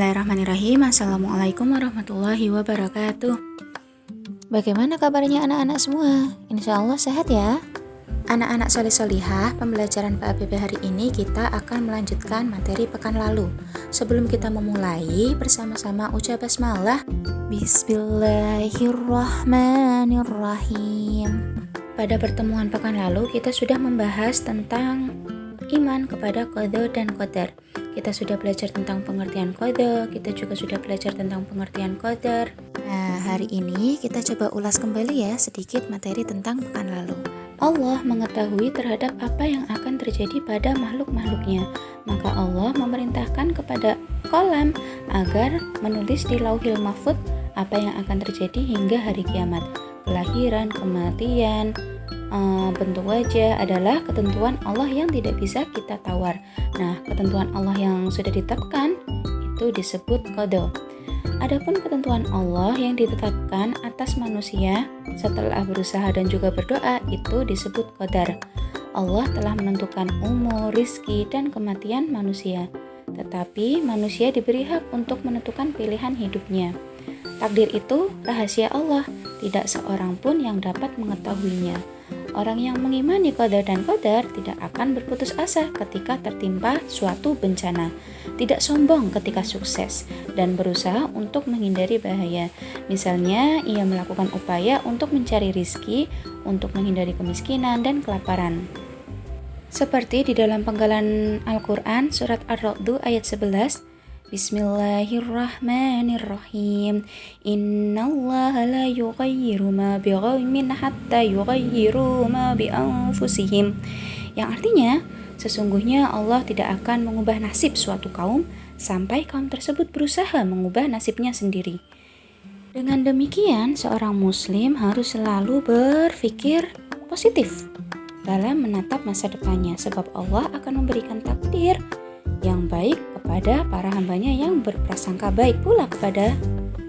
Bismillahirrahmanirrahim. Assalamualaikum warahmatullahi wabarakatuh. Bagaimana kabarnya anak-anak semua? Insya Allah sehat ya. Anak-anak solih-solihah, pembelajaran PABB hari ini kita akan melanjutkan materi pekan lalu. Sebelum kita memulai, bersama-sama ucap basmalah. Bismillahirrahmanirrahim. Pada pertemuan pekan lalu kita sudah membahas tentang iman kepada qada dan qadar. Kita sudah belajar tentang pengertian qada, kita juga sudah belajar tentang pengertian qadar. Nah, hari ini kita coba ulas kembali ya sedikit materi tentang pekan lalu. Allah mengetahui terhadap apa yang akan terjadi pada makhluk-makhluknya. Maka Allah memerintahkan kepada qalam agar menulis di Lauhil Mahfudz apa yang akan terjadi hingga hari kiamat. Kelahiran, kematian, bentuk wajah adalah ketentuan Allah yang tidak bisa kita tawar. Nah, ketentuan Allah yang sudah ditetapkan itu disebut qada. Adapun ketentuan Allah yang ditetapkan atas manusia setelah berusaha dan juga berdoa itu disebut qadar. Allah telah menentukan umur, rizki, dan kematian manusia. Tetapi manusia diberi hak untuk menentukan pilihan hidupnya. Takdir itu rahasia Allah, tidak seorang pun yang dapat mengetahuinya. Orang yang mengimani qada dan qadar tidak akan berputus asa ketika tertimpa suatu bencana, tidak sombong ketika sukses, dan berusaha untuk menghindari bahaya. Misalnya, ia melakukan upaya untuk mencari rizki, untuk menghindari kemiskinan dan kelaparan. Seperti di dalam penggalan Al-Quran, surat Ar-Ra'd ayat 11, Bismillahirrahmanirrahim. Innallaha la yughayyiru ma biqaumin hatta yughayyiru ma bi anfusihim. Yang artinya, sesungguhnya Allah tidak akan mengubah nasib suatu kaum sampai kaum tersebut berusaha mengubah nasibnya sendiri. Dengan demikian, seorang muslim harus selalu berpikir positif dalam menatap masa depannya, sebab Allah akan memberikan takdir yang baik kepada para hambanya yang berprasangka baik pula kepada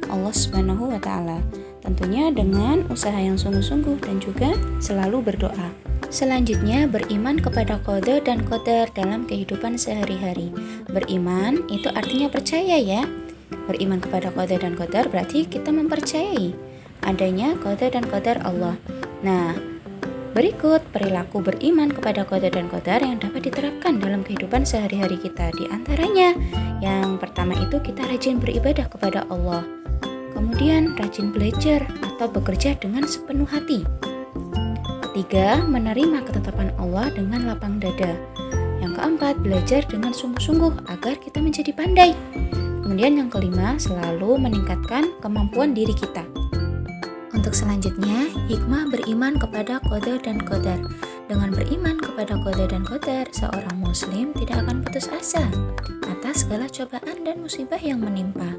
Allah Subhanahu wa Ta'ala. Tentunya dengan usaha yang sungguh-sungguh dan juga selalu berdoa. Selanjutnya, beriman kepada qada dan qadar dalam kehidupan sehari-hari. Beriman itu artinya percaya ya. Beriman kepada qada dan qadar berarti kita mempercayai adanya qada dan qadar Allah. Nah, berikut perilaku beriman kepada qada dan qadar yang dapat diterapkan dalam kehidupan sehari-hari kita. Di antaranya, yang pertama itu kita rajin beribadah kepada Allah. Kemudian rajin belajar atau bekerja dengan sepenuh hati. Ketiga, menerima ketetapan Allah dengan lapang dada. Yang keempat, belajar dengan sungguh-sungguh agar kita menjadi pandai. Kemudian yang kelima, selalu meningkatkan kemampuan diri kita. Untuk selanjutnya, hikmah beriman kepada qada dan qadar. Dengan beriman kepada qada dan qadar, seorang muslim tidak akan putus asa atas segala cobaan dan musibah yang menimpa.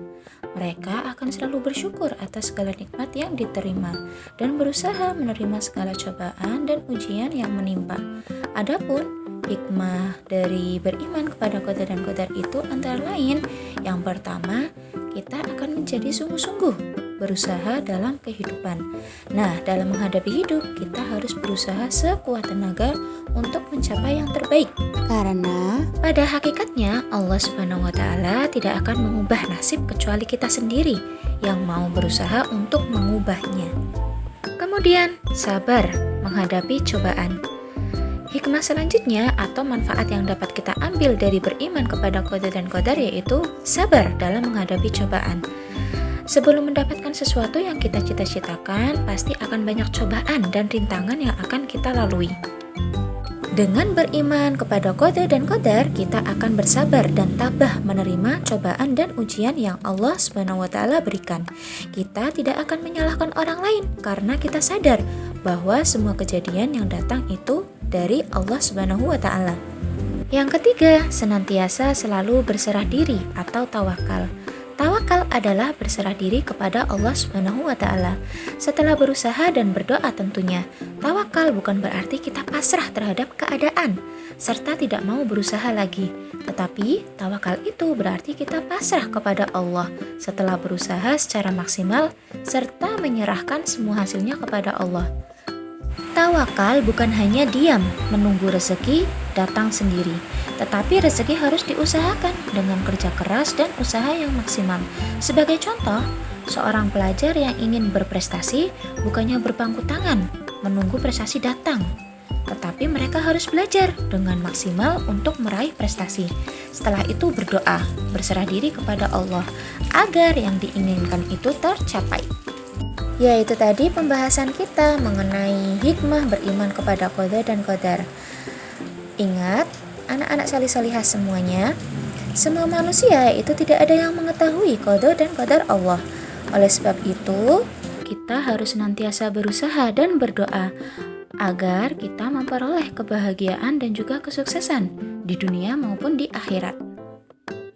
Mereka akan selalu bersyukur atas segala nikmat yang diterima dan berusaha menerima segala cobaan dan ujian yang menimpa. Adapun hikmah dari beriman kepada qada dan qadar itu antara lain, yang pertama, kita akan menjadi sungguh-sungguh berusaha dalam kehidupan. Nah, dalam menghadapi hidup, kita harus berusaha sekuat tenaga untuk mencapai yang terbaik. Karena pada hakikatnya Allah Subhanahu wa Ta'ala tidak akan mengubah nasib kecuali kita sendiri yang mau berusaha untuk mengubahnya. Kemudian, sabar menghadapi cobaan. Hikmah selanjutnya atau manfaat yang dapat kita ambil dari beriman kepada qada dan qadar yaitu sabar dalam menghadapi cobaan. Sebelum mendapatkan sesuatu yang kita cita-citakan, pasti akan banyak cobaan dan rintangan yang akan kita lalui. Dengan beriman kepada qada dan qadar, kita akan bersabar dan tabah menerima cobaan dan ujian yang Allah Subhanahu wa Ta'ala berikan. Kita tidak akan menyalahkan orang lain karena kita sadar bahwa semua kejadian yang datang itu dari Allah Subhanahu wa Ta'ala. Yang ketiga, senantiasa selalu berserah diri atau tawakal. Tawakal adalah berserah diri kepada Allah Subhanahu wa Ta'ala. Setelah berusaha dan berdoa tentunya, tawakal bukan berarti kita pasrah terhadap keadaan serta tidak mau berusaha lagi. Tetapi tawakal itu berarti kita pasrah kepada Allah setelah berusaha secara maksimal serta menyerahkan semua hasilnya kepada Allah. Tawakal bukan hanya diam menunggu rezeki datang sendiri, tetapi rezeki harus diusahakan dengan kerja keras dan usaha yang maksimal. Sebagai contoh, seorang pelajar yang ingin berprestasi bukannya berpangku tangan menunggu prestasi datang, tetapi mereka harus belajar dengan maksimal untuk meraih prestasi. Setelah itu berdoa, berserah diri kepada Allah agar yang diinginkan itu tercapai. Ya, itu tadi pembahasan kita mengenai hikmah beriman kepada qada dan qadar. Ingat, anak-anak salih-salihah semuanya, semua manusia itu tidak ada yang mengetahui qada dan qadar Allah. Oleh sebab itu, kita harus senantiasa berusaha dan berdoa agar kita memperoleh kebahagiaan dan juga kesuksesan di dunia maupun di akhirat.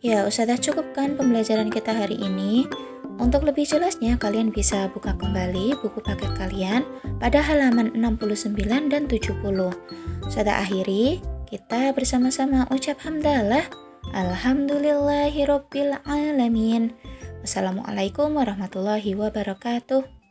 Ya, Ustazah cukupkan pembelajaran kita hari ini. Untuk lebih jelasnya, kalian bisa buka kembali buku paket kalian pada halaman 69 dan 70. Sudah akhiri, kita bersama-sama ucap hamdalah. Alhamdulillahirabbil alamin. Wassalamualaikum warahmatullahi wabarakatuh.